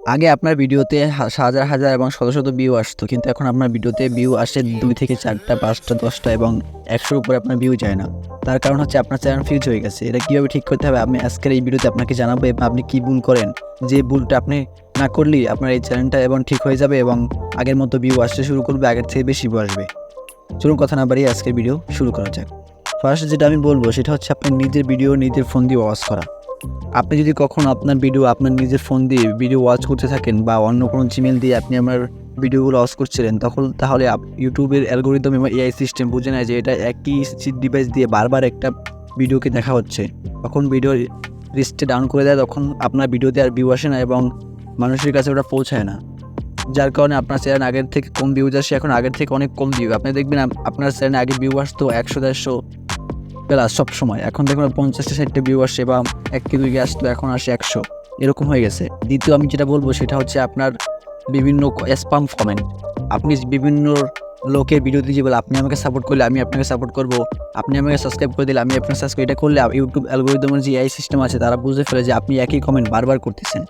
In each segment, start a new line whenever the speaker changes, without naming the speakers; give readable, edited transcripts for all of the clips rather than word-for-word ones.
আগে আপনার ভিডিওতে হাজার হাজার এবং শত শত ভিউ আসতো, কিন্তু এখন আপনার ভিডিওতে ভিউ আসে 2 থেকে 4টা 5টা 10টা এবং 100-র উপরে আপনার ভিউ যায় না। তার কারণ হচ্ছে আপনার চ্যানেল ফ্রিজ হয়ে গেছে। এটা কীভাবে ঠিক করতে হবে আমি আজকের এই ভিডিওতে আপনাকে জানাবো এবং আপনি কী ভুল করেন, যে ভুলটা আপনি না করলেই আপনার এই চ্যানেলটা এবং ঠিক হয়ে যাবে এবং আগের মতো ভিউ আসতে শুরু করবে, আগের থেকে বেশি ভিউ আসবে। চলুন কথা না বাড়িয়ে আজকের ভিডিও শুরু করা যাক। ফার্স্ট যেটা আমি বলবো সেটা হচ্ছে আপনার নিজের ভিডিও নিজের ফোন দিয়ে ওয়াচ করা। আপনি যদি কখনো আপনার ভিডিও আপনার নিজের ফোন দিয়ে ভিডিও ওয়াচ করতে থাকেন বা অন্য কোনো জিমেল দিয়ে আপনি আমার ভিডিওগুলো ওয়াচ করছিলেন, তাহলে ইউটিউবের অ্যালগোরিদম এবং এআই সিস্টেম বুঝে নেয় যে এটা একই ডিভাইস দিয়ে বারবার একটা ভিডিওকে দেখা হচ্ছে। তখন ভিডিও লিস্টে ডাউন করে দেয়, তখন আপনার ভিডিওতে আর ভিউ আসে না এবং মানুষের কাছে ওটা পৌঁছায় না। যার কারণে আপনার চ্যানেল আগের থেকে কম ভিউজ আসে, এখন আগের থেকে অনেক কম ভিউ। আপনি দেখবেন আপনার চ্যানেলে আগে ভিউ আসতো 100-150 প্লাস সব সময়, এখন দেখুন 50-60টা ভিউ আসে বা 1 কি 2 কে আসতো, এখন আসে 100, এরকম হয়ে গেছে। দ্বিতীয় আমি যেটা বলবো সেটা হচ্ছে আপনার বিভিন্ন স্প্যাম কমেন্ট। আপনি বিভিন্ন লোকের ভিডিও দিয়ে বলে আপনি আমাকে সাপোর্ট করলে আমি আপনাকে সাপোর্ট করব, আপনি আমাকে সাবস্ক্রাইব করে দিলে আমি আপনাকে সাবস্ক্রাইব, এটা করলে ইউটিউব অ্যালগোরিদমের যে এআই সিস্টেম আছে তারা বুঝে ফেলে যে আপনি একই কমেন্ট বারবার করতেছেন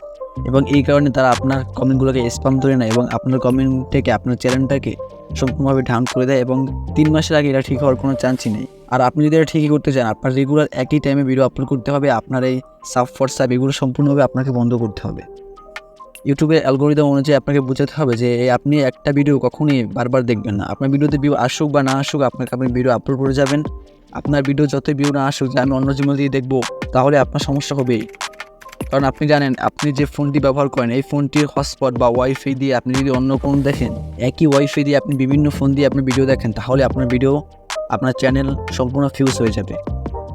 এবং এই কারণে তারা আপনার কমেন্টগুলোকে স্প্যাম ধরে নেয় এবং আপনার কমেন্ট থেকে আপনার চ্যানেলটাকে সম্পূর্ণভাবে ডাউন করে দেয় এবং 3 মাসের আগে এটা ঠিক হওয়ার কোনো চান্সই নেই। আর আপনি যদি এটা ঠিকই করতে চান, আপনার রেগুলার একই টাইমে ভিডিও আপলোড করতে হবে। আপনার এই সাব ফর সাব এগুলো সম্পূর্ণভাবে আপনাকে বন্ধ করতে হবে। ইউটিউবের অ্যালগোরিদম অনুযায়ী আপনাকে বোঝাতে হবে যে আপনি একটা ভিডিও কখনোই বারবার দেখবেন না। আপনার ভিডিওতে ভিউ আসুক বা না আসুক, আপনি ভিডিও আপলোড করে যাবেন। আপনার ভিডিও যতই ভিউ না আসুক, যে আমি অন্য জিমেল দিয়ে দেখবো, তাহলে আপনার সমস্যা হবেই। কারণ আপনি জানেন আপনি যে ফোনটি ব্যবহার করেন এই ফোনটির হটস্পট বা ওয়াইফাই দিয়ে আপনি যদি অন্য ফোন দেখেন, একই ওয়াইফাই দিয়ে আপনি বিভিন্ন ফোন দিয়ে আপনি ভিডিও দেখেন, তাহলে আপনার ভিডিও আপনার চ্যানেল সম্পূর্ণ ফিউজ হয়ে যাবে।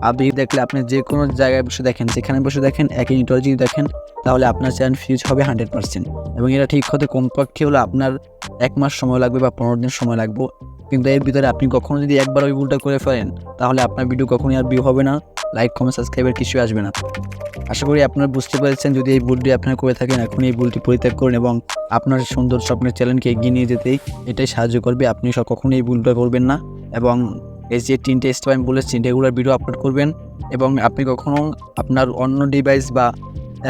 আপনি দেখলে আপনি যে কোনো জায়গায় বসে দেখেন, যেখানে বসে দেখেন, একই নেটওয়ার্ক যদি দেখেন, তাহলে আপনার চ্যানেল ফিউজ হবে 100%। এবং এটা ঠিক হতে কমপক্ষে হলো আপনার 1 মাস সময় লাগবে বা 15 দিন সময় লাগবে। কিন্তু এর ভিতরে আপনি কখনো যদি একবার ওই ভুলটা করে ফেলেন, তাহলে আপনার ভিডিও কখনোই আর ভিউ হবে না, লাইক কমেন্ট সাবস্ক্রাইবের কিছুই আসবে না। আশা করি আপনারা বুঝতে পেরেছেন। যদি এই ভুলটি আপনারা করে থাকেন, এখন এই ভুলটি পরিত্যাগ করুন এবং আপনার সুন্দর স্বপ্নের চ্যানেলকে এগিয়ে নিয়ে যেতেই এটাই সাহায্য করবে। আপনি কখনোই এই ভুলটা করবেন না এবং এই যে 3টে স্টেপ আমি বলেছি রেগুলার ভিডিও আপলোড করবেন এবং আপনি কখনো আপনার অন্য ডিভাইস বা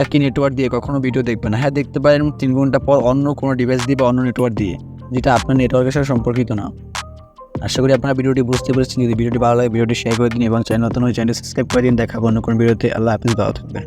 একই নেটওয়ার্ক দিয়ে কখনো ভিডিও দেখবেন না। হ্যাঁ, দেখতে পারেন 3 ঘন্টা পর অন্য কোনো ডিভাইস দিয়ে বা অন্য নেটওয়ার্ক দিয়ে, যেটা আপনার নেটওয়ার্কের সাথে সম্পর্কিত না। আশা করি আপনারা ভিডিওটি বুঝতে পেরেছেন। যদি ভিডিওটি ভালো লাগে ভিডিওটি শেয়ার করে দিন এবং চ্যানেল নতুন হলে চ্যানেলটি সাবস্ক্রাইব করে দিন। দেখা হবে অন্য কোনো ভিডিওতে। আল্লাহ হাফেজ, ভালো থাকবেন।